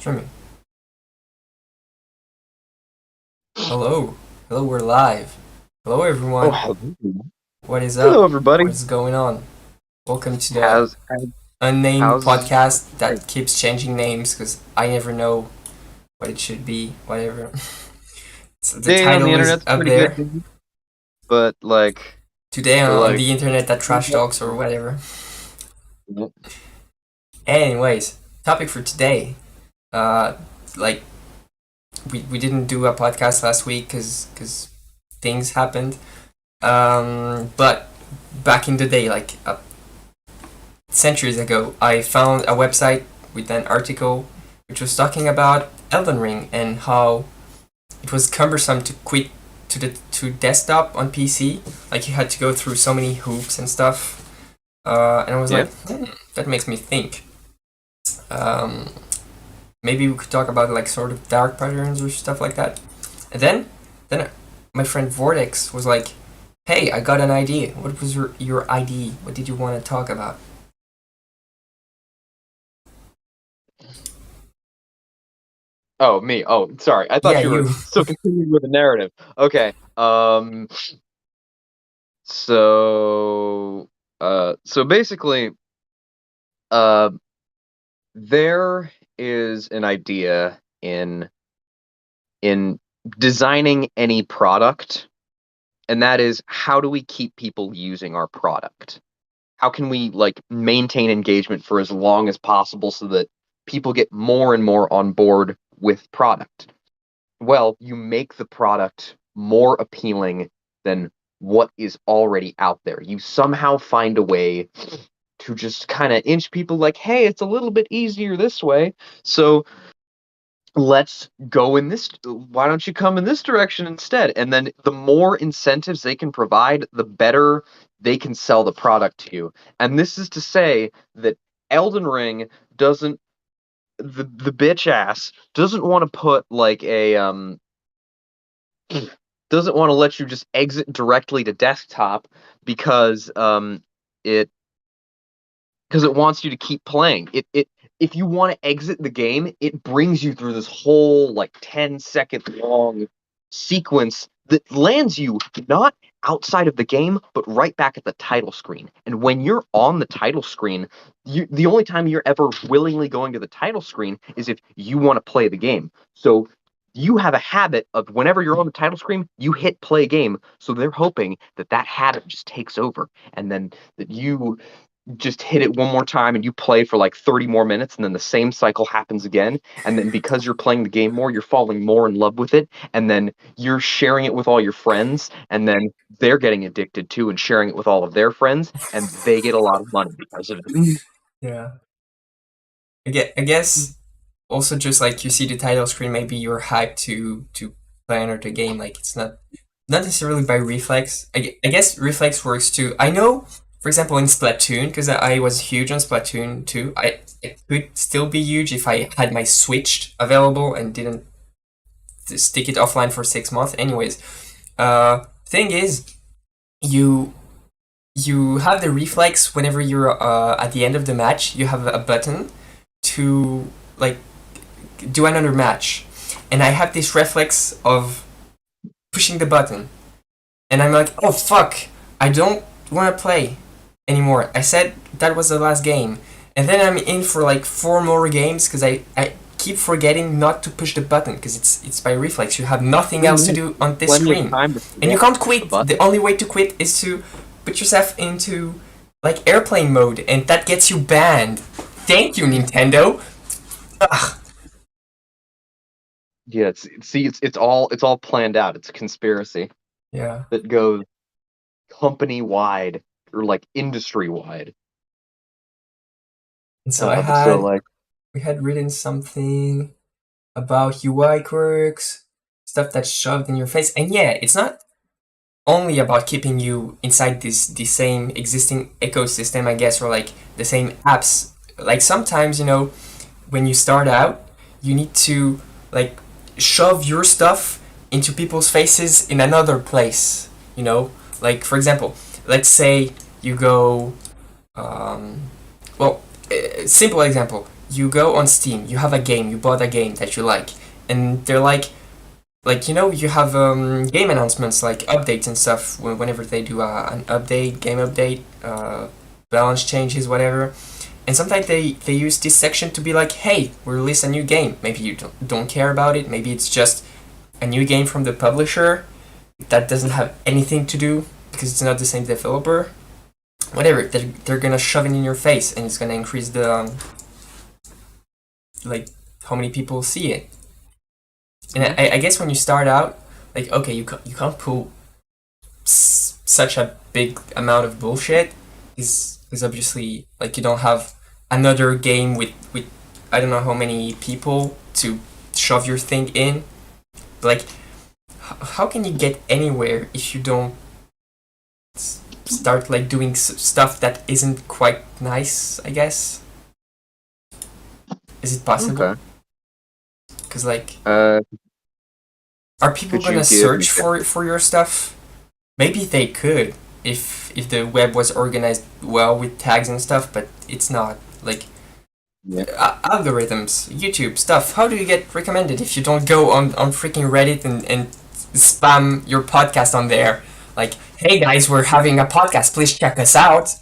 Streaming. Hello. Hello, we're live. Hello, Oh, everyone. hello. What is Hello, up? everybody. What is going on? Welcome to the How's how's unnamed how's podcast hey, that keeps changing names because I never know what it should be, whatever. So the Day on the title is internet's up pretty good, there. dude. But like, Today but on like, the internet that trash talks or whatever. Yep. Anyways, topic for today. Uh, like, we didn't do a podcast last week because things happened. But back in the day, like centuries ago, I found a website with an article which was talking about Elden Ring and how it was cumbersome to quit to desktop on PC. Like you had to go through so many hoops and stuff. And I was Yeah. like, that makes me think. Um, Maybe we could talk about like sort of dark patterns or stuff like that. And then my friend Vortex was like, "Hey, I got an idea. What was your idea? What did you want to talk about?" Oh, me. Oh, sorry. I Yeah, thought you were you. still continuing with the narrative. Okay. So, so basically, uh, there is an idea in designing any product, and that is how do we keep people using our product? How can we like maintain engagement for as long as possible so that people get more and more on board with product? Well, you make the product more appealing than what is already out there. You somehow find a way to just kind of inch people like, hey, it's a little bit easier this way. So let's go in this, why don't you come in this direction instead? And then the more incentives they can provide, the better they can sell the product to you. And this is to say that Elden Ring doesn't, the bitch ass doesn't want to put like a doesn't want to let you just exit directly to desktop because it because it wants you to keep playing. It if you want to exit the game, it brings you through this whole like 10-second long sequence that lands you not outside of the game, but right back at the title screen. And when you're on the title screen, the only time you're ever willingly going to the title screen is if you want to play the game. So you have a habit of whenever you're on the title screen, you hit play game. So they're hoping that that habit just takes over, and then that you just hit it one more time and you play for like 30 more minutes, and then the same cycle happens again, and then because you're playing the game more, you're falling more in love with it, and then you're sharing it with all your friends, and then they're getting addicted too and sharing it with all of their friends, and they get a lot of money because of it. Yeah. I guess also just like you see the title screen, maybe you're hyped to play another game. Like it's not necessarily by reflex. I guess reflex works too. I know, for example, in Splatoon, because I was huge on Splatoon too. I could still be huge if I had my Switch available and didn't stick it offline for 6 months. Anyways, thing is, you you have the reflex whenever you're at the end of the match. You have a button to like do another match, and I have this reflex of pushing the button, and I'm like, oh fuck, I don't want to play anymore. I said that was the last game, and then I'm in for like four more games because I keep forgetting not to push the button because it's by reflex. You have nothing else to do on this Plenty of screen, time to and you forget to can't push the quit. The button. only way to quit is to put yourself into like airplane mode, and that gets you banned. Thank you, Nintendo. Ugh. Yeah, it's all planned out. It's a conspiracy Yeah. that goes company wide or like industry wide. And so But so like we had written something about UI quirks, stuff that's shoved in your face. And yeah, it's not only about keeping you inside this the same existing ecosystem, I guess, or like the same apps. Like sometimes, when you start out, you need to like shove your stuff into people's faces in another place. Like for example, let's say you go, um, well, simple example. you go on Steam, you have a game, you bought a game that you like, and they're like you have game announcements like updates and stuff whenever they do an update, game update, balance changes, whatever. And sometimes they use this section to be like, hey, we release a new game. Maybe you don't care about it. Maybe it's just a new game from the publisher that doesn't have anything to do because it's not the same developer. Whatever, they're gonna shove it in your face, and it's gonna increase the like how many people see it. And I guess when you start out, like, okay, you can't pull such a big amount of bullshit is obviously like you don't have another game with I don't know how many people to shove your thing in. But like, how can you get anywhere if you don't start like doing stuff that isn't quite nice? I guess, is it possible? Okay. Because like, Uh, are people could you gonna give an search example? for your stuff? Maybe they could if the web was organized well with tags and stuff, but it's not. Like Yeah. algorithms, YouTube stuff. How do you get recommended if you don't go on freaking Reddit and spam your podcast on there? Like, hey guys, we're having a podcast. Please check us out.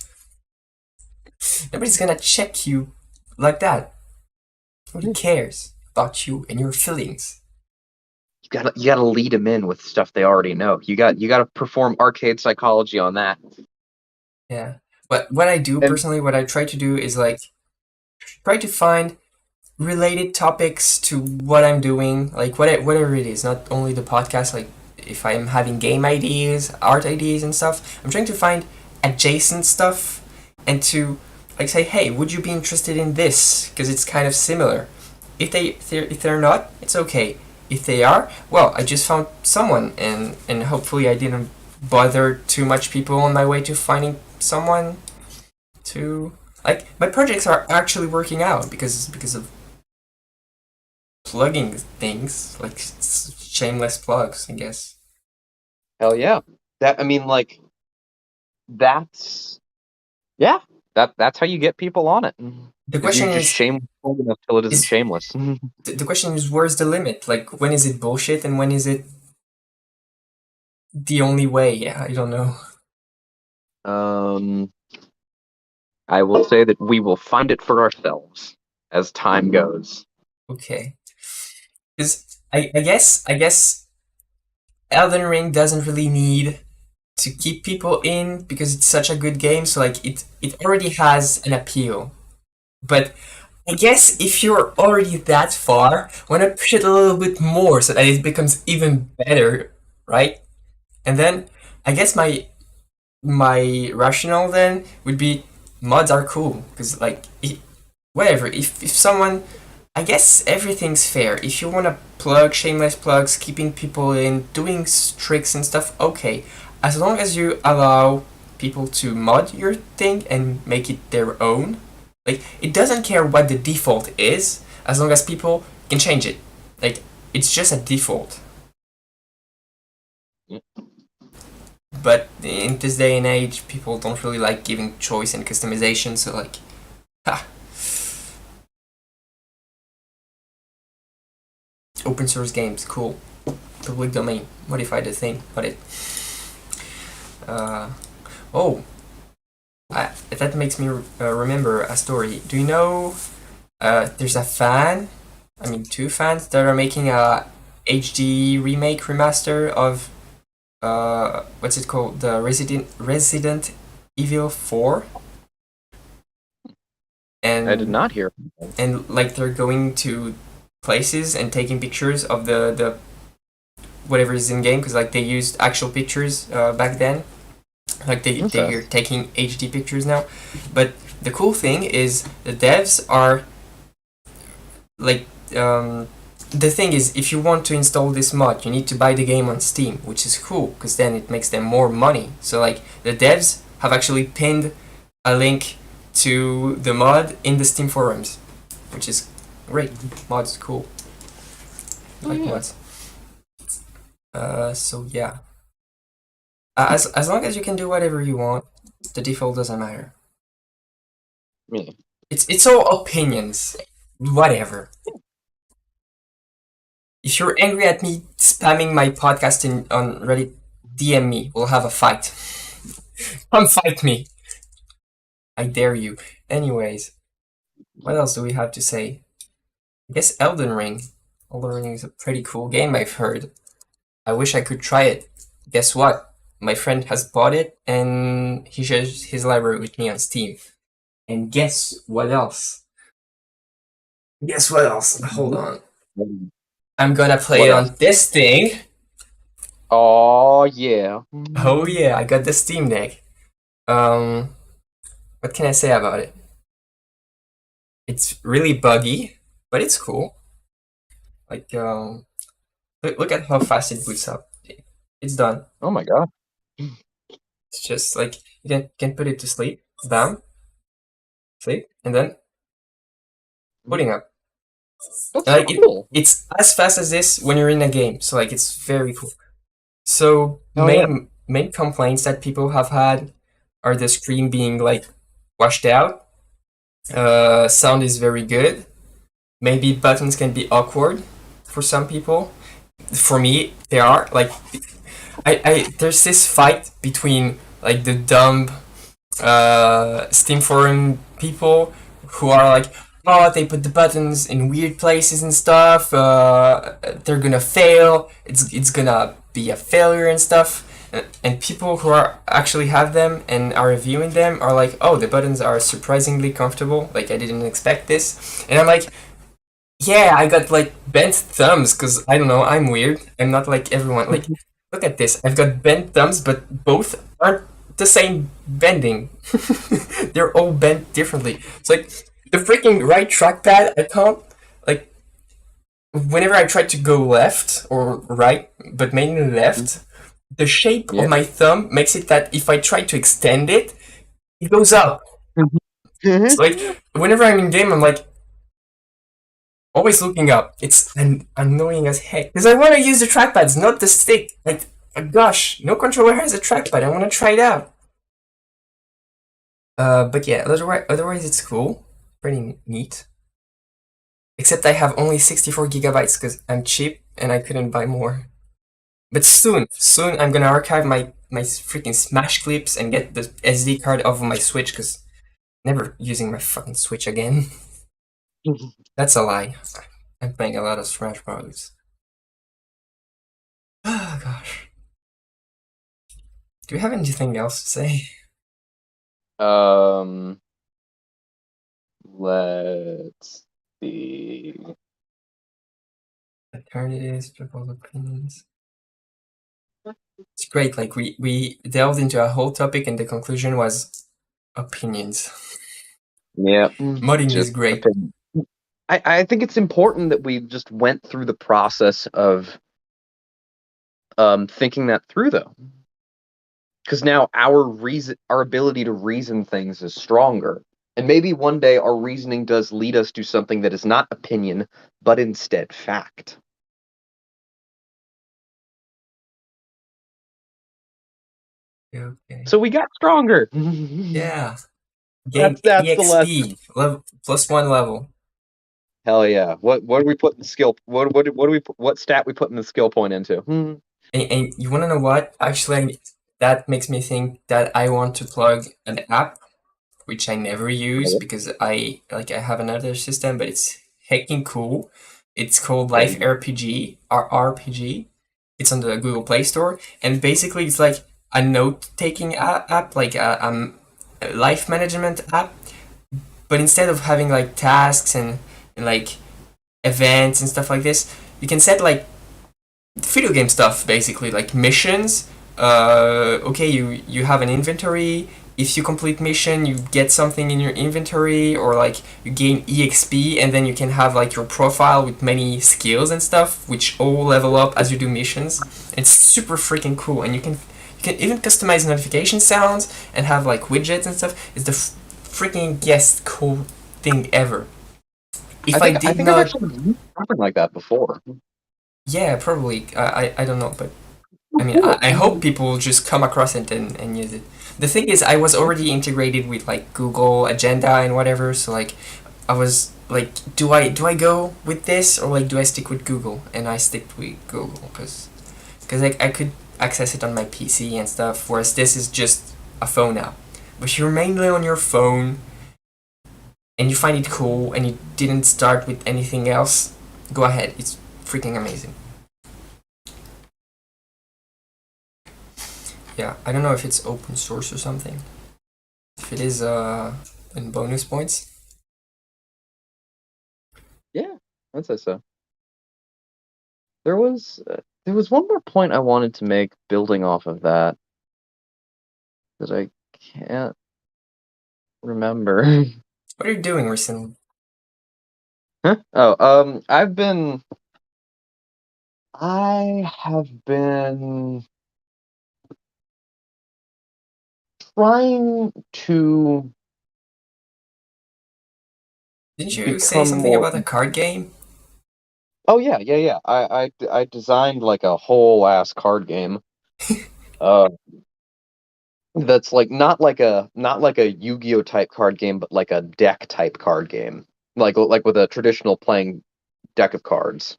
Nobody's gonna check you like that. Nobody cares about you and your feelings. You gotta lead them in with stuff they already know. You gotta perform arcade psychology on that. Yeah. But what I do And personally, what I try to do is like try to find related topics to what I'm doing, like whatever it is, not only the podcast, like if I'm having game ideas, art ideas and stuff, I'm trying to find adjacent stuff and to like say, hey, would you be interested in this? Because it's kind of similar. If they're not, it's okay. If they are, well, I just found someone and hopefully I didn't bother too much people on my way to finding someone to like my projects are actually working out because of plugging things, like shameless plugs, I guess. hell yeah. That I mean, like that's yeah. That's how you get people on it. The Is you question just is, shameless long enough till it isn't is shameless. the question is, where's the limit? Like, when is it bullshit and when is it the only way? Yeah, I don't know. um, I will say that we will find it for ourselves as time goes. Okay, because I guess Elden Ring doesn't really need to keep people in because it's such a good game. So like, it already has an appeal. But I guess if you're already that far, want to push it a little bit more so that it becomes even better, right? And then I guess my rationale then would be mods are cool because like whatever if someone I guess everything's fair if you want to plug shameless plugs keeping people in doing tricks and stuff okay as long as you allow people to mod your thing and make it their own like it doesn't care what the default is as long as people can change it like it's just a default. But in this day and age, people don't really like giving choice and customization. So like, ha, open source games, cool. Public domain, modify the thing, but it. Uh, oh, that makes me remember a story. Do you know? There's a fan. I mean, two fans that are making a HD remake remaster of what's it called? The Resident Evil 4, I did and not hear. like they're going to places and taking pictures of the whatever is in game because like they used actual pictures back then like Okay. they're taking HD pictures now but the cool thing is the devs are like the thing is if you want to install this mod you need to buy the game on Steam which is cool because then it makes them more money so like the devs have actually pinned a link to the mod in the Steam forums which is great. Mods cool. I Oh like yeah. mods. So yeah. As long as you can do whatever you want, the default doesn't matter. Yeah. It's all opinions. Whatever. If you're angry at me spamming my podcast on Reddit, DM me. We'll have a fight. Come fight me. I dare you. Anyways, what else do we have to say? I guess Elden Ring. Elden Ring is a pretty cool game, I've heard. I wish I could try it. Guess what? My friend has bought it and he shares his library with me on Steam. And guess what else? Guess what else? Hold on. I'm gonna play What it else? on this thing. Oh yeah. Oh yeah, I got the Steam Deck. Um, what can I say about it? It's really buggy, but it's cool. Like, look at how fast it boots up. It's done. Oh my god. It's just like you can put it to sleep, bam, sleep, and then booting up. That's so Like cool. it's as fast as this when you're in a game. So like it's very cool. So Oh yeah. main complaints that people have had are the screen being like washed out. Sound is very good. Maybe buttons can be awkward for some people. For me, they are like I there's this fight between like the dumb Steam forum people who are like, oh, they put the buttons in weird places and stuff. They're gonna fail. It's gonna be a failure and stuff. And people who are actually have them and are reviewing them are like, oh, the buttons are surprisingly comfortable. Like I didn't expect this. And I'm like, yeah, I got like bent thumbs because I don't know, I'm weird. I'm not like everyone. Like, look at this. I've got bent thumbs, but both aren't the same bending. They're all bent differently. It's like the freaking right trackpad. I can't like whenever I try to go left or right, but mainly left. The shape of Yeah. my thumb makes it that if I try to extend it, it goes up. So like whenever I'm in game, I'm like, always looking up. It's annoying as heck because I want to use the trackpads, not the stick. Like, gosh, no controller has a trackpad. I want to try it out. But yeah, otherwise it's cool, pretty neat. Except I have only 64 gigabytes because I'm cheap and I couldn't buy more. But soon I'm gonna archive my freaking Smash clips and get the SD card off of my Switch because never using my fucking Switch again. That's a lie. I'm playing a lot of Smash Bros. Oh gosh. Do you have anything else to say? um. Let's see. Alternatives, people's opinions. It's great. Like we delved into a whole topic, and the conclusion was opinions. Yeah. Modding is Just great. opinion. I think it's important that we just went through the process of thinking that through though. Because now our ability to reason things is stronger. And maybe one day our reasoning does lead us to something that is not opinion, but instead fact. Okay. So we got stronger. Yeah. Gain That's the lesson. EXP level +1 level. Hell yeah. What do we put in the skill what stat we put in the skill point into? And you wanna know what? Actually, that makes me think that I want to plug an app which I never use because I have another system, but it's hecking cool. It's called Life Okay. RPG or RPG. It's on the Google Play Store, and basically it's like a note-taking app, like a life management app. But instead of having like tasks and like events and stuff like this, you can set like video game stuff basically, like missions. Okay, you have an inventory. If you complete mission, you get something in your inventory, or like you gain EXP, and then you can have like your profile with many skills and stuff, which all level up as you do missions. It's super freaking cool, and you can even customize notification sounds and have like widgets and stuff. It's the freaking yes cool thing ever. If I I did think I've not, actually used something like that before. yeah, probably. I don't know, but Oh, I mean, cool. I hope people will just come across it and use it. The thing is, I was already integrated with like Google Agenda and whatever, so like I was like do I go with this, or like do I stick with Google? And I stick with Google because like I could access it on my PC and stuff, whereas this is just a phone app. But if you're mainly on your phone and you find it cool and you didn't start with anything else, go ahead. It's freaking amazing. Yeah, I don't know if it's open source or something. If it is, in bonus points. Yeah, I'd say so. There was one more point I wanted to make building off of that that I can't remember. What are you doing recently? Huh? Oh, I have been trying to Didn't you say become something more. about a card game? Oh yeah, yeah, yeah. I designed like a whole ass card game. Uh, that's like not like a Yu-Gi-Oh type card game, but like a deck type card game, like with a traditional playing deck of cards.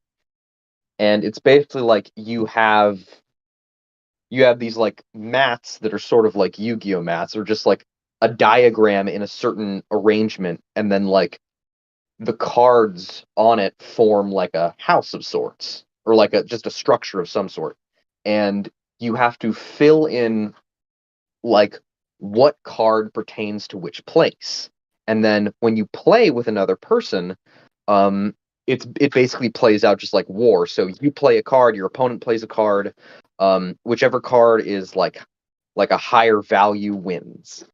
And it's basically like you have these like mats that are sort of like Yu-Gi-Oh mats, or just like a diagram in a certain arrangement, and then like the cards on it form like a house of sorts, or like a just a structure of some sort. And you have to fill in like what card pertains to which place. And then when you play with another person, um, it basically plays out just like war. So you play a card, your opponent plays a card. Whichever card is like a higher value wins.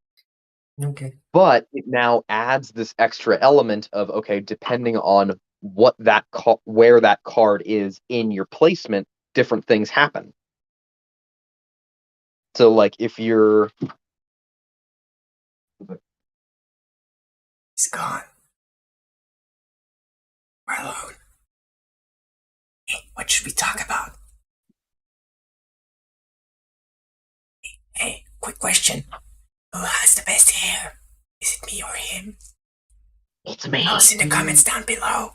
Okay. But it now adds this extra element of, okay, depending on what where that card is in your placement, different things happen. So like if you're He's gone. We're alone. What should we talk about? Hey, quick question. Who has the best hair? Is it me or him? it's Tell us in the me. comments down below.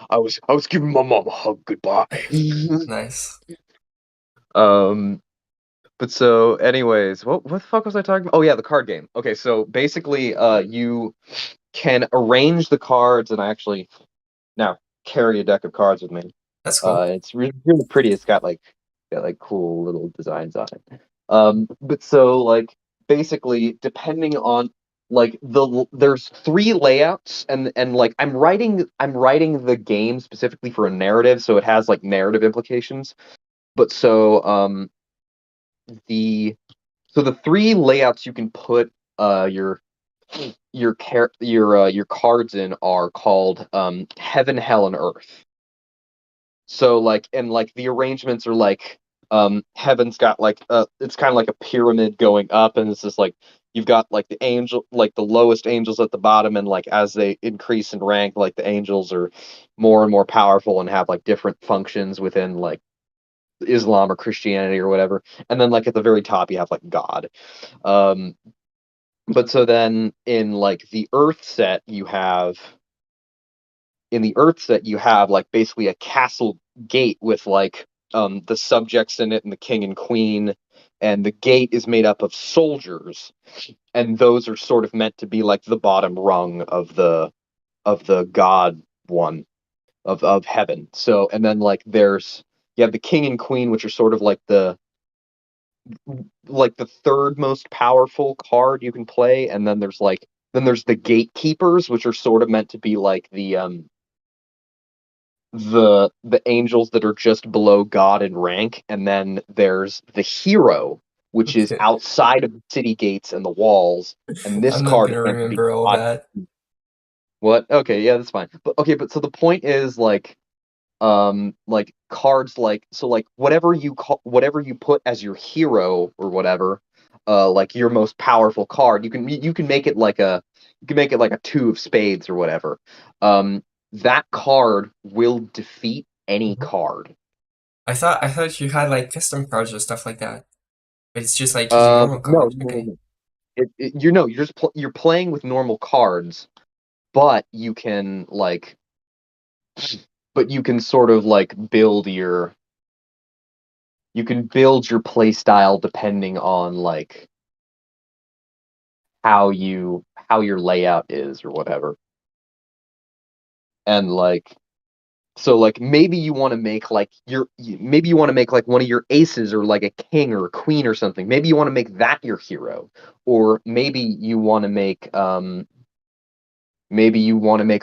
I was giving my mom a hug goodbye. Nice. um, but so, anyways, what the fuck was I talking about? Oh yeah, the card game. Okay, so basically, you can arrange the cards, and I actually now carry a deck of cards with me. That's cool. It's really pretty. It's got like cool little designs on it. But so like basically, depending on like there's three layouts, and like I'm writing the game specifically for a narrative, so it has like narrative implications. But so the the three layouts you can put your cards in are called heaven, hell, and earth. So like and like the arrangements are like heaven's got like it's kind of like a pyramid going up, and it's just like you've got like the angel, like the lowest angels at the bottom, and like as they increase in rank, like the angels are more and more powerful and have like different functions within like Islam or Christianity or whatever. And then like at the very top you have like God. Um but so then in the Earth set you have like basically a castle gate with like the subjects in it and the king and queen, and the gate is made up of soldiers, and those are sort of meant to be like the bottom rung of the god one of heaven. So and then like there's you have the king and queen, which are sort of like the third most powerful card you can play, and then there's the gatekeepers, which are sort of meant to be like the angels that are just below God in rank, and then there's the hero, which is Okay. outside of the city gates and the walls, and this I'm not card is gonna meant to be remember all God. that. What? Okay, yeah, that's fine. But okay, but so the point is like cards like so like whatever you put as your hero or whatever, like your most powerful card, you can make it like a two of spades or whatever. That card will defeat any Mhm. card. I thought you had like custom cards or stuff like that, but it's just like using normal No, cards. no, no, Okay. no. you're playing with normal cards, but you can like you can sort of like build your play style depending on like how your layout is or whatever. And like so like maybe you want to make like maybe you want to make like one of your aces or like a king or a queen or something. Maybe you want to make that your hero. Or maybe you want to make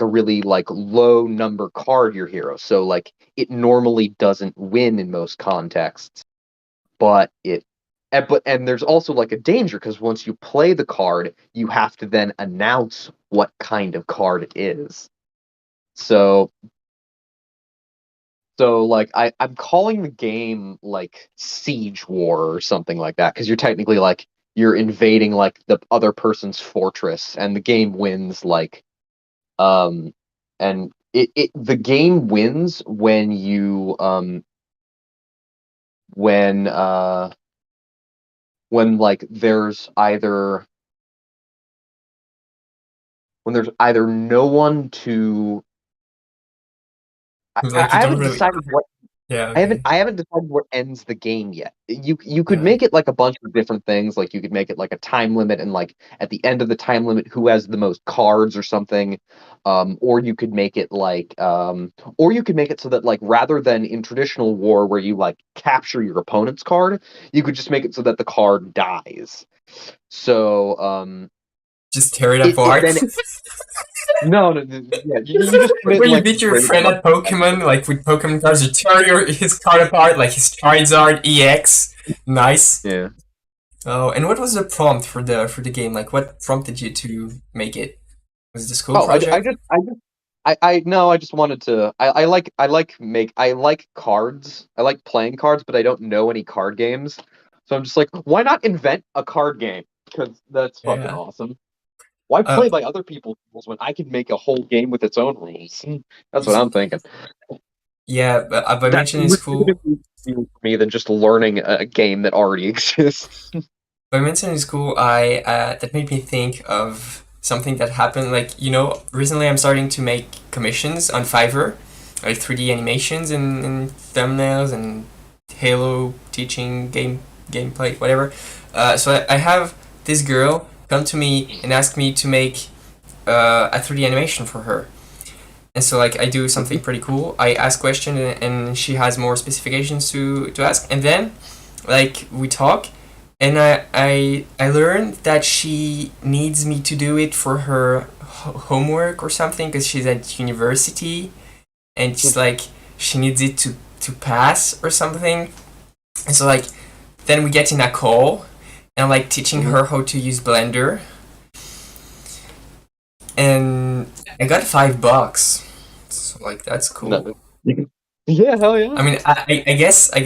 a really like low number card your hero. So like it normally doesn't win in most contexts, but and there's also like a danger because once you play the card, you have to then announce what kind of card it is. So like I'm calling the game like Siege War or something like that because you're technically like you're invading like the other person's fortress and the game wins like um and the game wins when you when uh when like there's either no one to Like you I don't haven't really. decided what Yeah. Okay. I haven't decided what ends the game yet. You could Yeah. make it like a bunch of different things. Like you could make it like a time limit, and like at the end of the time limit, who has the most cards or something. Or you could make it or you could make it so that like rather than in traditional war where you like capture your opponent's card, you could just make it so that the card dies. So Just tear it it apart. then no, no, yeah, you just put it in When you like a beat your friend graveyard. at Pokemon, like with Pokemon cards, you tear his card apart, like his Charizard EX. Nice. Yeah. Oh, and what was the prompt for the game? Like, what prompted you to make it? Was it a school Oh, project? no, I just wanted to. I like cards. I like playing cards, but I don't know any card games. So I'm just like, why not invent a card game? Because that's fucking Yeah. awesome. Why Uh, play by other people's rules when I can make a whole game with its own rules? That's what I'm thinking. yeah, but by That's mentioning school, legitimately easier for me than just learning a game that already exists. by mentioning school, I that made me think of something that happened. Like, recently I'm starting to make commissions on Fiverr, like 3D animations and thumbnails and Halo teaching gameplay, whatever. So I have this girl come to me and ask me to make a 3D animation for her. And so like I do something pretty cool. I ask question and she has more specifications to ask. And then like we talk and I learned that she needs me to do it for her homework or something because she's at university and she's like she needs it to pass or something. And so like then we get in a call and I'm like teaching her how to use Blender and I got $5. So like that's cool. No. Yeah, hell yeah. I mean, I guess I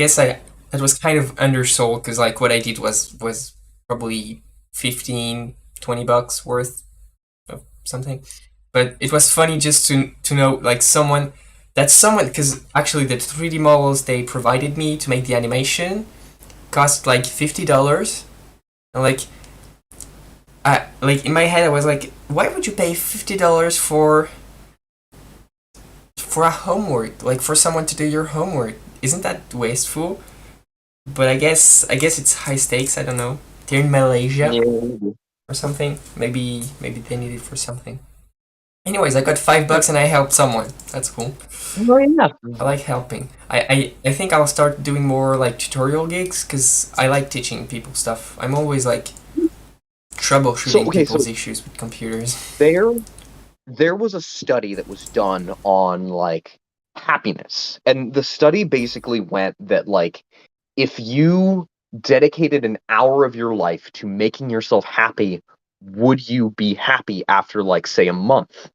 that was kind of undersold because like what I did was probably 15, $20 worth of something, but it was funny just to know like someone because actually the 3D models they provided me to make the animation cost like $50, and like in my head I was like, why would you pay $50 for a homework, like for someone to do your homework? Isn't that wasteful? But I guess it's high stakes. I don't know. They're in Malaysia Yeah. or something. Maybe they need it for something. Anyways, I got $5 and I helped someone. That's cool. Oh yeah. I like helping. I think I'll start doing more like tutorial gigs because I like teaching people stuff. I'm always like So troubleshooting okay, people's so issues with computers. there there was a study that was done on like happiness. And the study basically went that like if you dedicated an hour of your life to making yourself happy, would you be happy after like say a month?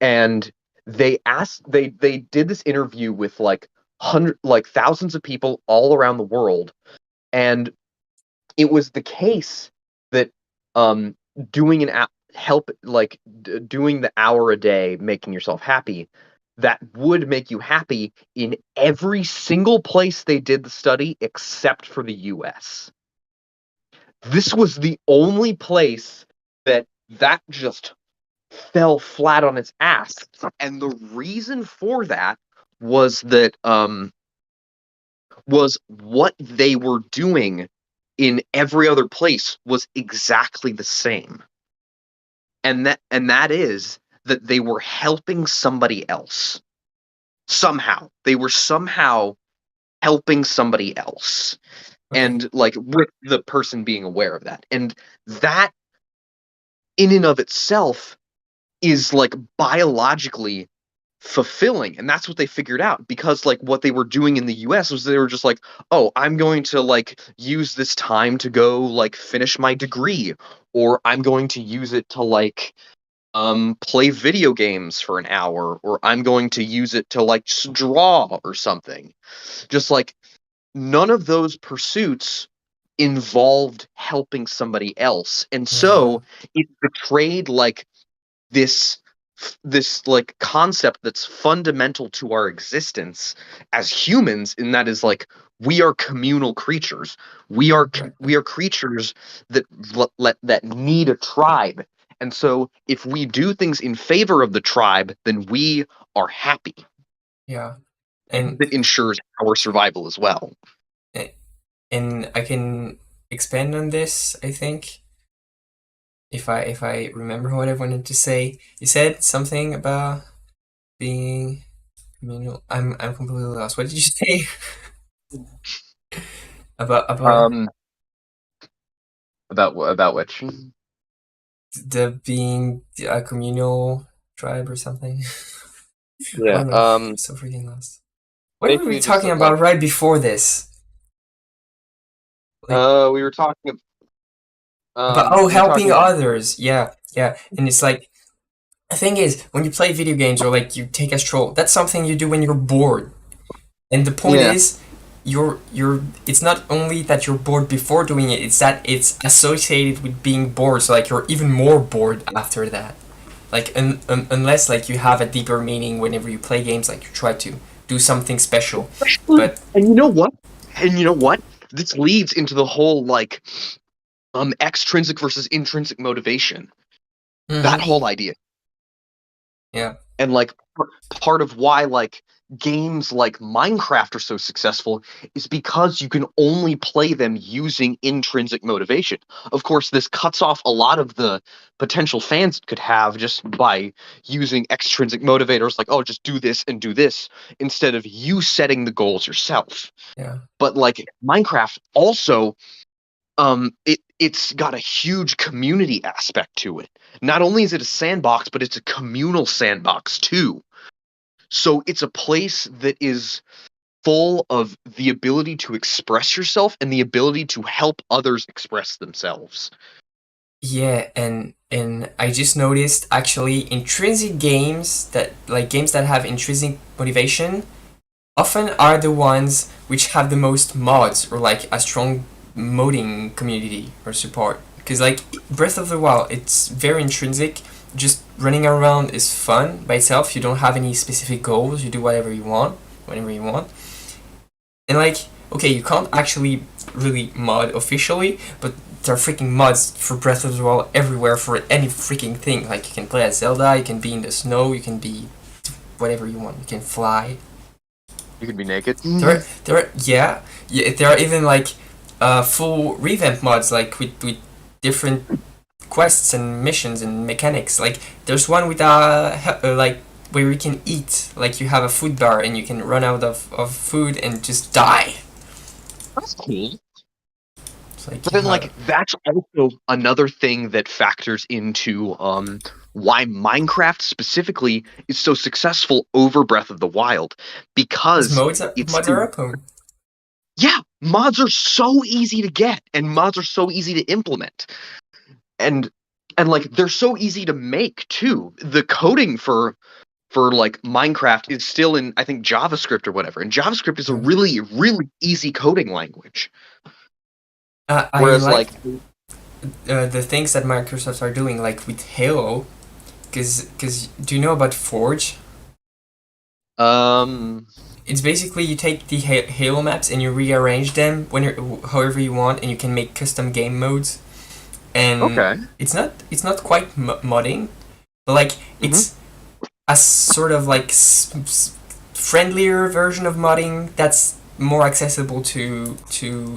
And they did this interview with like thousands of people all around the world, and it was the case that um doing doing the hour a day making yourself happy, that would make you happy in every single place they did the study except for the US. This was the only place that just fell flat on its ass. And the reason for that was that was what they were doing in every other place was exactly the same. And that is that they were helping somebody else. Somehow. They were somehow helping somebody else. Okay. And like with the person being aware of that. And that in and of itself is like biologically fulfilling, and that's what they figured out, because like what they were doing in the US was they were just like, oh, I'm going to like use this time to go like finish my degree, or I'm going to use it to like play video games for an hour, or I'm going to use it to like draw or something. Just like none of those pursuits involved helping somebody else, and Yeah. so it betrayed like this this like concept that's fundamental to our existence as humans, and that is like we are communal creatures. We Exactly. are creatures that that need a tribe, and so if we do things in favor of the tribe, then we are happy. Yeah. And That ensures our survival as well. and I can expand on this, I think, if I remember what I wanted to say. You said something about being communal. I'm completely lost. What did you say? About um about which the being a communal tribe or something? I yeah don't know. I'm so freaking lost. What were we basically just talking that like about right before this? Like we were talking about, oh, we were helping talking about others. Yeah, yeah. And it's like the thing is, when you play video games or like you take a stroll, that's something you do when you're bored. And the point yeah. is, you're. It's not only that you're bored before doing it; it's that it's associated with being bored. So like you're even more bored after that. Like unless like you have a deeper meaning whenever you play games, like you try to do something special. But And you know what? And you know what? This leads into the whole like extrinsic versus intrinsic motivation. That hmm whole idea. yeah, And like part of why like games like Minecraft are so successful is because you can only play them using intrinsic motivation. Of course, this cuts off a lot of the potential fans it could have just by using extrinsic motivators like, oh, just do this and do this instead of you setting the goals yourself. yeah. But like Minecraft also it's got a huge community aspect to it. Not only is it a sandbox, but it's a communal sandbox too. So it's a place that is full of the ability to express yourself and the ability to help others express themselves. Yeah, and I just noticed actually intrinsic games that like games that have intrinsic motivation often are the ones which have the most mods or like a strong modding community or support. Because like Breath of the Wild, it's very intrinsic. Just running around is fun by itself. You don't have any specific goals. You do whatever you want, whenever you want. And like, okay, you can't actually really mod officially, but there are freaking mods for Breath of the Wild everywhere for any freaking thing. Like you can play as Zelda, you can be in the snow, you can be whatever you want. You can fly. You can be naked. Yeah, yeah. There are even like full revamp mods, like with different quests and missions and mechanics. Like there's one with like where you can eat, like you have a food bar and you can run out of food and just die. That's cool. It's like But you then have like that's also another thing that factors into why Minecraft specifically is so successful over Breath of the Wild, these because it's mods are open. yeah, mods are so easy to get and mods are so easy to implement. And like they're so easy to make too. The coding for like Minecraft is still in I think JavaScript or whatever. And JavaScript is a Yeah. really easy coding language. I Whereas like like the things that Microsoft are doing, like with Halo, because do you know about Forge? um it's basically you take the Halo maps and you rearrange them however you want, and you can make custom game modes. And Okay. it's not quite modding, but like Mm-hmm. it's a sort of like friendlier version of modding that's more accessible to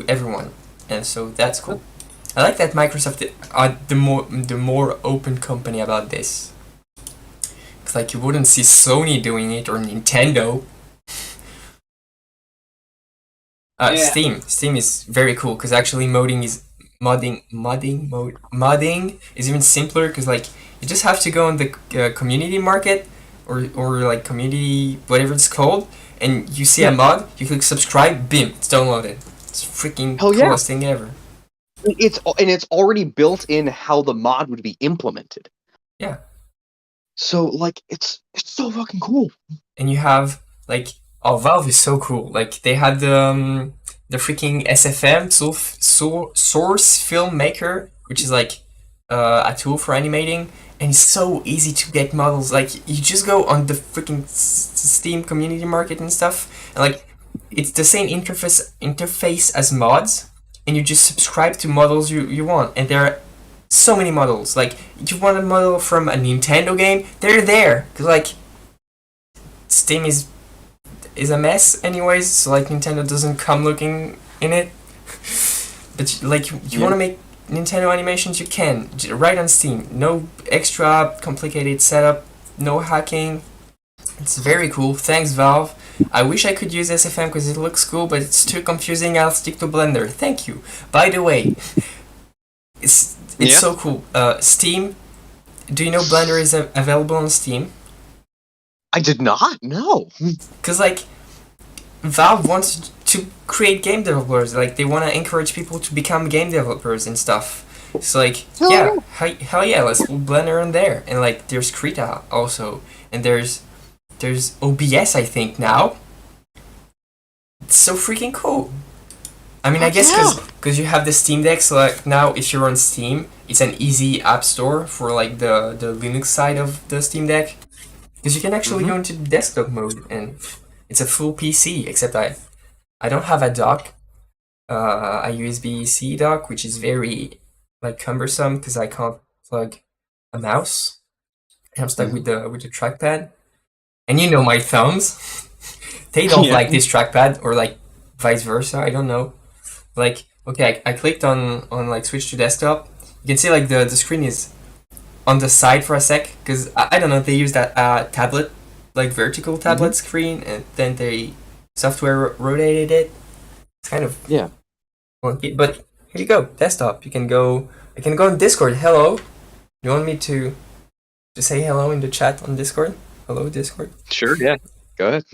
everyone, and so that's cool. I like that Microsoft are the more open company about this. It's like you wouldn't see Sony doing it or Nintendo. Yeah. Steam is very cool because actually modding is even simpler because like you just have to go on the community market or like community whatever it's called, and you see a Yeah. mod, you click subscribe, bim, it's downloaded. It's freaking Hell yeah. coolest thing ever. It's already built in how the mod would be implemented. Yeah, So like it's so fucking cool. and you have like Valve is so cool. Like they had the freaking SFM source filmmaker, which is like a tool for animating, and it's so easy to get models. Like you just go on the freaking Steam community market and stuff, and like it's the same interface as mods, and you just subscribe to models you want, and there are so many models. Like you want a model from a Nintendo game, they're there. Cause like Steam is a mess anyways, so like Nintendo doesn't come looking in it. But like you Yeah. want to make Nintendo animations, you can right on Steam. No extra complicated setup, no hacking. It's very cool. Thanks Valve. I wish I could use SFM because it looks cool, but it's too confusing. I'll stick to Blender. Thank you. By the way, it's Yeah. so cool. Steam. Do you know Blender is available on Steam? I did not know. Cause like Valve wants to create game developers. Like they want to encourage people to become game developers and stuff. It's like Hell yeah, yeah. hell yeah, let's put Blender in there. And like there's Krita also, and there's OBS I think now. It's so freaking cool. I mean, I Fuck guess yeah. because you have the Steam Deck, so like now if you're on Steam, it's an easy app store for like the Linux side of the Steam Deck. Because you can actually Mm-hmm. go into desktop mode and it's a full PC. Except I don't have a dock, a USB-C dock, which is very like cumbersome because I can't plug a mouse. I'm stuck Mm-hmm. with the trackpad, and you know my thumbs. They don't Yeah. like this trackpad, or like vice versa. I don't know. Like okay, I clicked on like switch to desktop. You can see like the screen is on the side for a sec because I don't know, they use that tablet, like vertical Mm-hmm. tablet screen, and then they software rotated it. It's kind of Yeah. wonky, but here you go, desktop. You can go. I can go on Discord. Hello. You want me to say hello in the chat on Discord? Hello Discord. Sure. Yeah. Go ahead.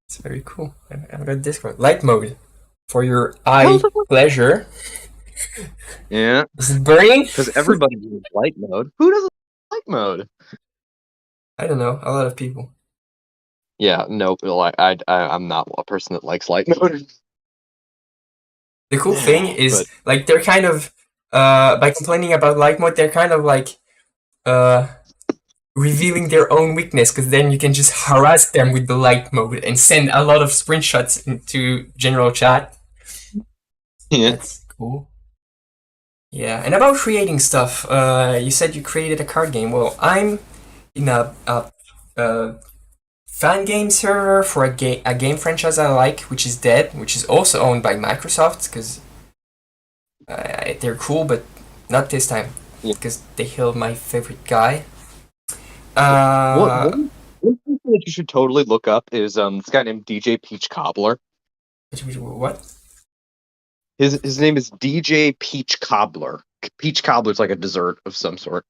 It's very cool. I've got Discord light mode for your Hell eye pleasure. yeah. Is it burning? Because everybody uses light mode. Who doesn't like mode? I don't know. A lot of people. Yeah. Nope. Like I'm not a person that likes light mode. The cool thing is But like they're kind of by complaining about light mode, they're kind of like uh revealing their own weakness because then you can just harass them with the light mode and send a lot of screenshots into general chat. yeah. That's cool. Yeah, and about creating stuff, you said you created a card game. Well, I'm in a fan game server for a game franchise I like, which is Dead, which is also owned by Microsoft because they're cool, but not this time Yeah. because they killed my favorite guy. What Uh, one thing that you should totally look up is this guy named DJ Peach Cobbler. what? His name is DJ Peach Cobbler. Peach Cobbler's like a dessert of some sort.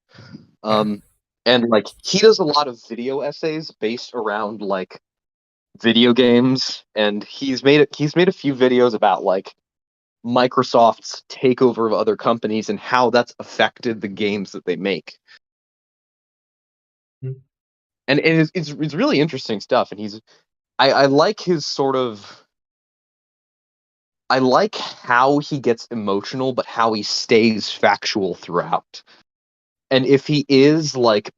Um, and like he does a lot of video essays based around like video games, and he's made a few videos about like Microsoft's takeover of other companies and how that's affected the games that they make. Hmm. And it's really interesting stuff. And I like his sort of I like how he gets emotional, but how he stays factual throughout. And if he is like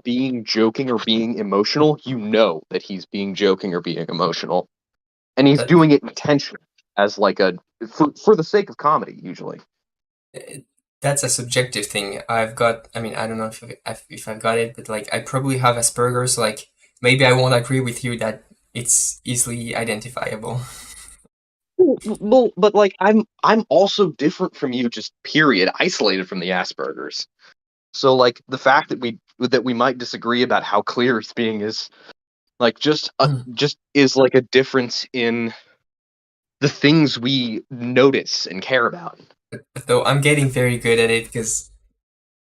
being joking or being emotional, you know that he's being joking or being emotional, and he's But doing it intentionally as like a for the sake of comedy usually. it, that's a subjective thing. I've got. I mean, I don't know if I've got it, but like I probably have Asperger's. Like maybe I won't agree with you that it's easily identifiable. Well, but like I'm also different from you, just period, isolated from the Asperger's. So like the fact that we might disagree about how clear it's being is like just is like a difference in the things we notice and care about. Though I'm getting very good at it because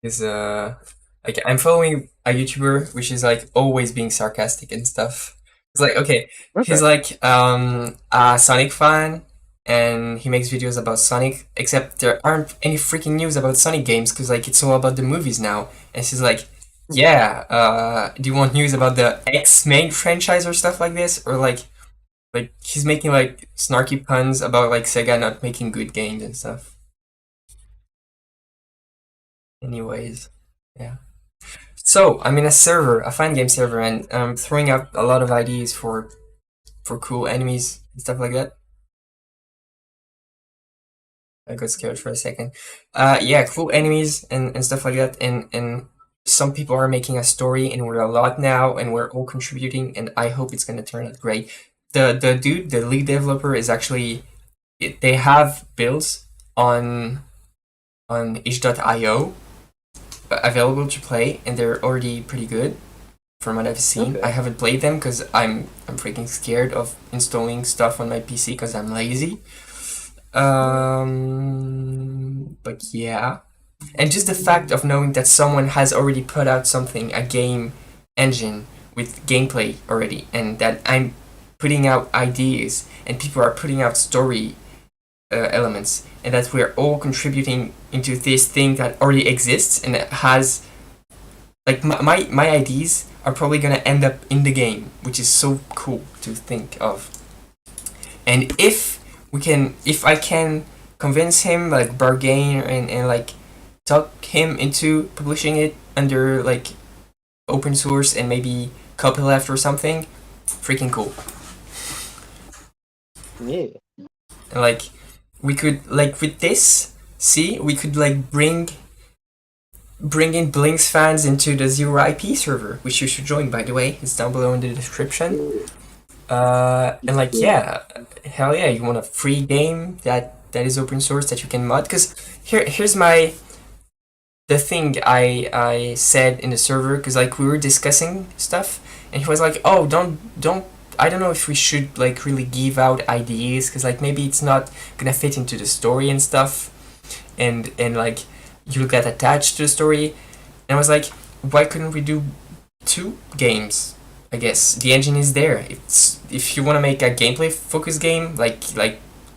is like I'm following a YouTuber which is like always being sarcastic and stuff. It's like okay, Okay. he's like a Sonic fan and he makes videos about Sonic, except there aren't any freaking news about Sonic games because like it's all about the movies now. And she's like, yeah, do you want news about the X main franchise or stuff like this? Or like he's making like snarky puns about like Sega not making good games and stuff. Anyways, yeah. So I'm in a server, a fan game server, and I'm throwing out a lot of ideas for cool enemies and stuff like that. I got scared for a second. Yeah, cool enemies and stuff like that. And some people are making a story, and we're a lot now, and we're all contributing, and I hope it's gonna turn out great. The dude, the lead developer, is actually they have builds on itch.io available to play, and they're already pretty good from what I've seen. I Okay. haven't played them because I'm freaking scared of installing stuff on my PC because I'm lazy. But yeah, and just the fact of knowing that someone has already put out something, a game engine with gameplay already, and that I'm putting out ideas and people are putting out story elements, and that we're all contributing into this thing that already exists and it has like my ideas are probably gonna end up in the game, which is so cool to think of. And if I can convince him, like bargain and like talk him into publishing it under like open source and maybe copyleft or something, freaking cool. Yeah. And like we could like with this, see, we could like bring in Blinks fans into the Zero IP server, which you should join, by the way. It's down below in the description. And like, yeah, hell yeah, you want a free game that is open source that you can mod? Because here's the thing I said in the server, because like we were discussing stuff, and he was like, oh, don't. I don't know if we should like really give out ideas because like maybe it's not gonna fit into the story and stuff, and like you'll get attached to the story. And I was like, why couldn't we do two games? I guess the engine is there. It's if you want to make a gameplay focused game, like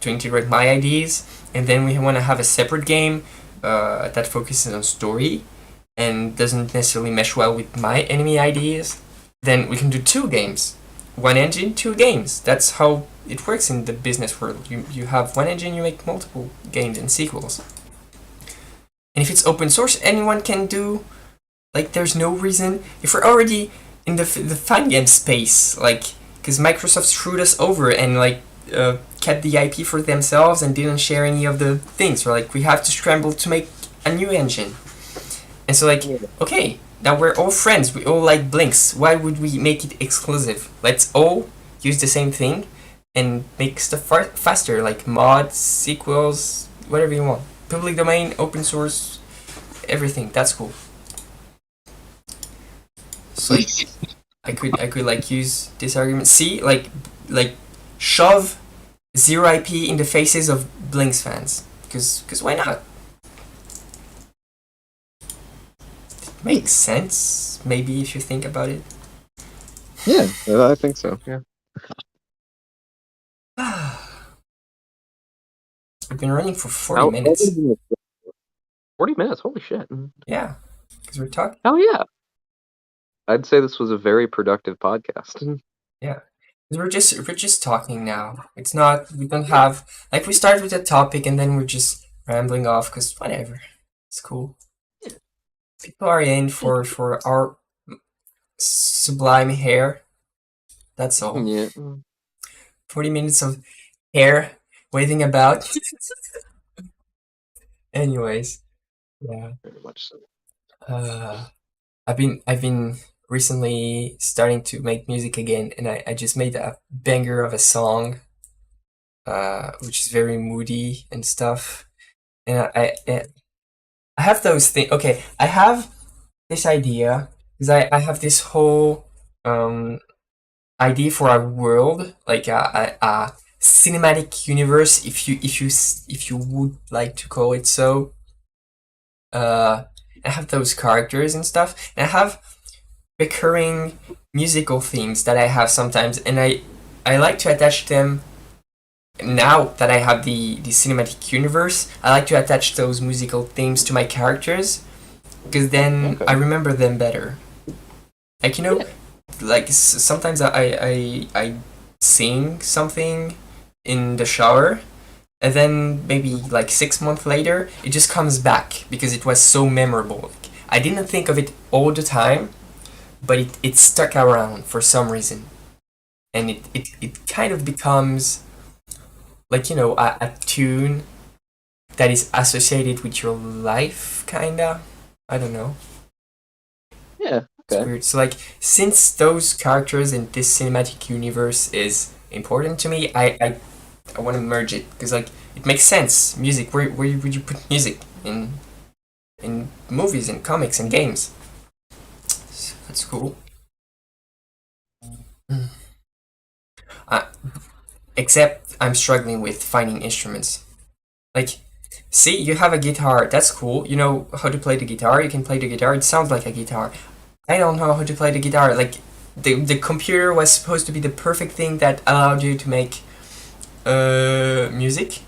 to integrate my ideas, and then we want to have a separate game that focuses on story and doesn't necessarily mesh well with my enemy ideas, then we can do two games. One engine, two games. That's how it works in the business world. You have one engine, you make multiple games and sequels. And if it's open source, anyone can do. Like, there's no reason if we're already in the fan game space, like, because Microsoft screwed us over and like kept the IP for themselves and didn't share any of the things. Or like, we have to scramble to make a new engine. And so like, okay, now we're all friends. We all like Blinks. Why would we make it exclusive? Let's all use the same thing and make stuff faster, like mods, sequels, whatever you want. Public domain, open source, everything. That's cool. So like, I could like use this argument. See, like shove zero IP in the faces of Blinks fans. Cause why not? Makes sense. Maybe if you think about it. Yeah, I think so. Yeah. We've been running for 40 How minutes. 40 minutes? Holy shit. Yeah, because we're talking. Hell yeah. I'd say this was a very productive podcast. Yeah, 'cause we're just talking now. It's not. We don't have like we start with a topic and then we're just rambling off. Cause whatever. It's cool. People are in for our sublime hair. That's all. Yeah, 40 minutes of hair waving about. Anyways, yeah. very much so. Uh, I've been recently starting to make music again, and I just made a banger of a song, which is very moody and stuff. And I have those things. Okay, I have this idea because I have this whole um idea for a world, like a cinematic universe, if you would like to call it so. Uh, I have those characters and stuff, and I have recurring musical themes that I have sometimes, and I like to attach them. Now that I have the cinematic universe, I like to attach those musical themes to my characters because then I Okay. remember them better. Like Yeah. like sometimes I sing something in the shower, and then maybe like 6 months later it just comes back because it was so memorable. Like, I didn't think of it all the time, but it stuck around for some reason, and it kind of becomes like a tune that is associated with your life, kinda. I don't know. Yeah. It's Okay. weird. So like, since those characters in this cinematic universe is important to me, I want to merge it because like it makes sense. Music. Where would you put music in movies and comics and games? So that's cool. Mm. Uh, except I'm struggling with finding instruments. Like, see, you have a guitar. That's cool. You know how to play the guitar. You can play the guitar. It sounds like a guitar. I don't know how to play the guitar. Like, the computer was supposed to be the perfect thing that allowed you to make music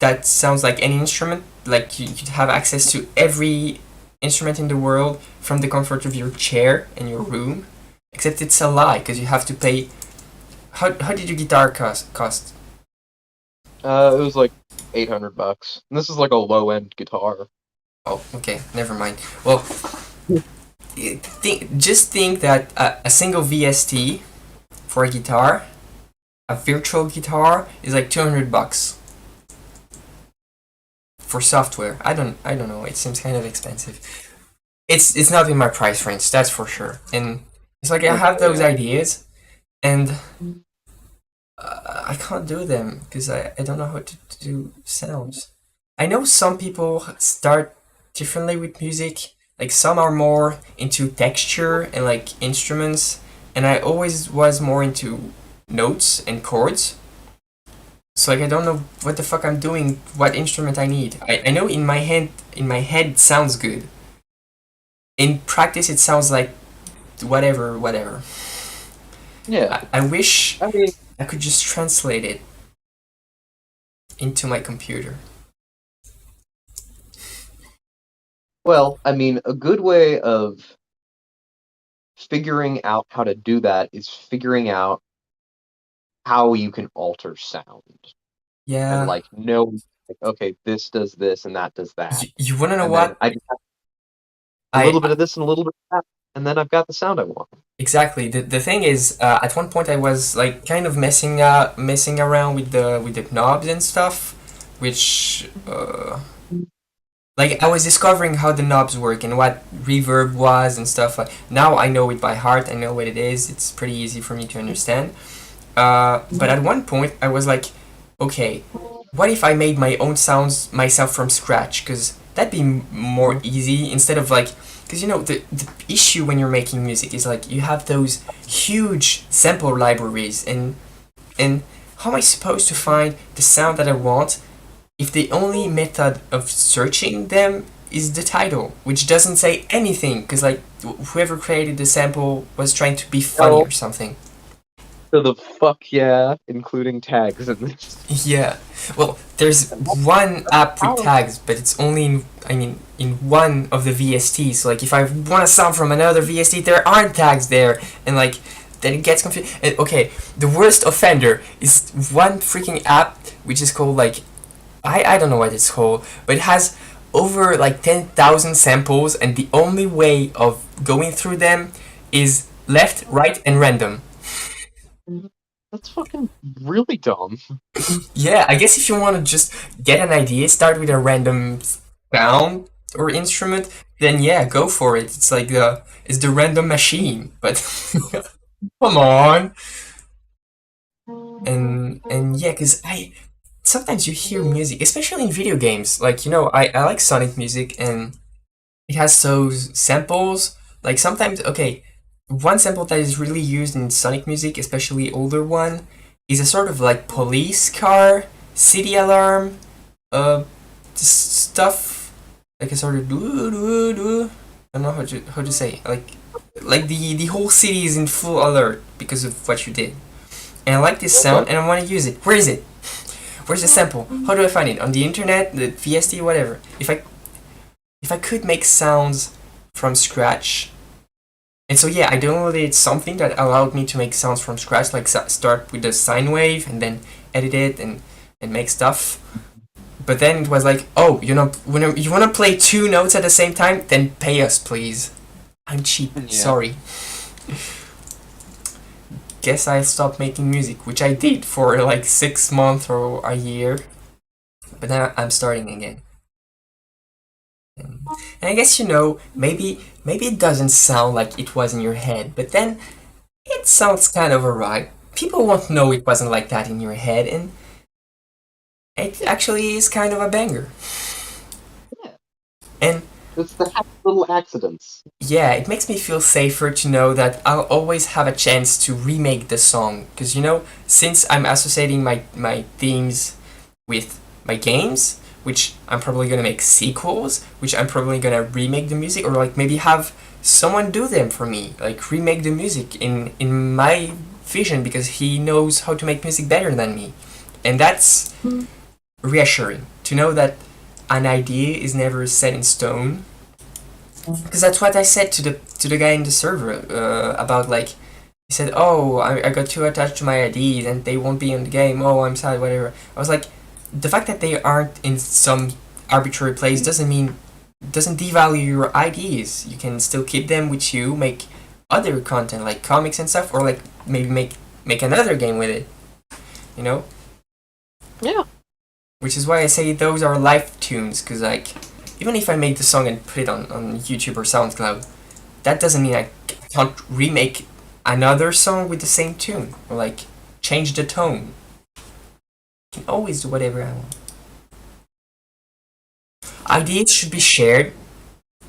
that sounds like any instrument. Like you could have access to every instrument in the world from the comfort of your chair and your room. Except it's a lie because you have to pay. How did your guitar cost? It was like $800. And this is like a low end guitar. Oh, okay, never mind. Well, just think that a single VST for a guitar, a virtual guitar, is like $200 for software. I don't know. It seems kind of expensive. It's not in my price range, that's for sure. And it's like I have Okay, those yeah. ideas, and I can't do them because I don't know how to do sounds. I know some people start differently with music. Like some are more into texture and like instruments, and I always was more into notes and chords. So like I don't know what the fuck I'm doing, what instrument I need. I know in my head it sounds good. In practice it sounds like whatever. Yeah. I wish I mean, I could just translate it into my computer. well, I mean, a good way of figuring out how to do that is figuring out how you can alter sound and Yeah. like know, like, okay, this does this and that does that. You wanna know And then what? I just have a I little bit of this and a little bit of that, and then I've got the sound I want. Exactly. The thing is, at one point I was like kind of messing around with the knobs and stuff, which like I was discovering how the knobs work and what reverb was and stuff. Now I know it by heart. I know what it is. It's pretty easy for me to understand. But at one point I was like, okay, what if I made my own sounds myself from scratch? Because that'd be more easy instead of like, because the issue when you're making music is like you have those huge sample libraries, and how am I supposed to find the sound that I want if the only method of searching them is the title, which doesn't say anything? Because like whoever created the sample was trying to be funny Oh, or something. so the fuck yeah, including tags in this. Yeah. Well, there's one app with How? tags, but it's only in one of the VSTs. So like if I want a sound from another VST, there aren't tags there, and like then it gets confused. And, okay, the worst offender is one freaking app which is called like I don't know what it's called, but it has over like 10,000 samples, and the only way of going through them is left, right, and random. That's fucking really dumb. Yeah, I guess if you want to just get an idea, start with a random sound or instrument, then yeah, go for it. It's the random machine. But come on. And yeah, cuz I sometimes you hear music, especially in video games. Like, I like Sonic music, and it has those samples. Like sometimes, okay, one sample that is really used in Sonic music, especially older one, is a sort of like police car, city alarm, uh, stuff, like a sort of doo doo doo. I don't know how to say, like the whole city is in full alert because of what you did. And I like this sound, Okay. and I want to use it. Where is it? Where's the sample? How do I find it? On the internet, the VST, whatever. If I could make sounds from scratch, and so yeah, I downloaded something that allowed me to make sounds from scratch, like start with the sine wave and then edit it and make stuff. But then it was like, oh, when you want to play two notes at the same time, then pay us, please. I'm cheap. Yeah. Sorry. Guess I stopped making music, which I did for like 6 months or a year. But now I'm starting again. And I guess maybe it doesn't sound like it was in your head, but then it sounds kind of alright. People won't know it wasn't like that in your head, and it actually is kind of a banger. Yeah. And It's the happy little accidents. yeah, it makes me feel safer to know that I'll always have a chance to remake the song. Because, since I'm associating my themes with my games, which I'm probably gonna make sequels, which I'm probably gonna remake the music, or like maybe have someone do them for me, like remake the music in my vision because he knows how to make music better than me. And that's reassuring to know that an idea is never set in stone, because that's what I said to the guy in the server about, like, he said, "Oh, I got too attached to my IDs and they won't be in the game. Oh, I'm sad, whatever." I was like, the fact that they aren't in some arbitrary place doesn't devalue your IDs. You can still keep them with you, make other content like comics and stuff, or like maybe make another game with it. You know, Yeah. which is why I say those are live tunes, because like even if I make the song and put it on YouTube or SoundCloud, that doesn't mean I can't remake another song with the same tune or like change the tone. I can always do whatever I want. Ideas should be shared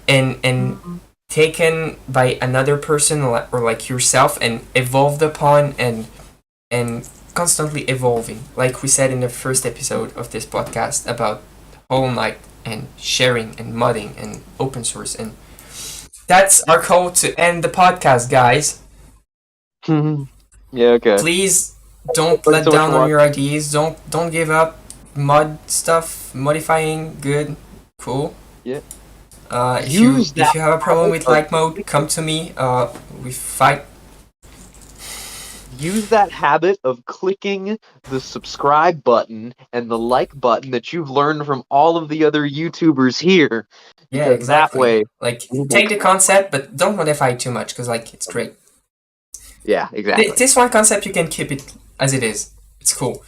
and taken by another person or like yourself and evolved upon and constantly evolving. Like we said in the first episode of this podcast about Whole Night and sharing and modding and open source, and that's our call to end the podcast, guys. Yeah. Okay. Please don't Thanks let so much for down on your watching. ideas. Don't give up. Mod stuff, modifying, good, cool. Yeah. If you Use if that you have a problem habit with of light mode, come to me. We fight. use that habit of clicking the subscribe button and the like button that you've learned from all of the other YouTubers here, Yeah, because that exactly. way Like you will. take the concept, but don't modify it too much, because like it's great. Yeah, exactly. This one concept you can keep it as it is. It's cool.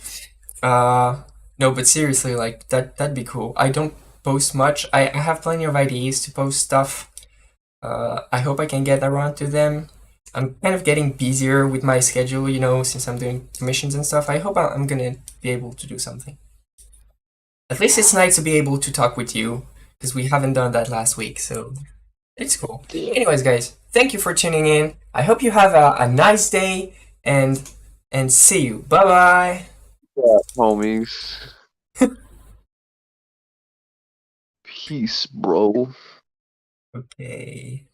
Uh, no, but seriously, like that'd be cool. I don't post much. I have plenty of ideas to post stuff. I hope I can get around to them. I'm kind of getting busier with my schedule, since I'm doing commissions and stuff. I hope I'm gonna be able to do something. At least it's nice to be able to talk with you, because we haven't done that last week, so it's cool. Anyways, guys, thank you for tuning in. I hope you have a nice day, and see you. Bye bye. Yeah, homies. Peace, bro. Okay.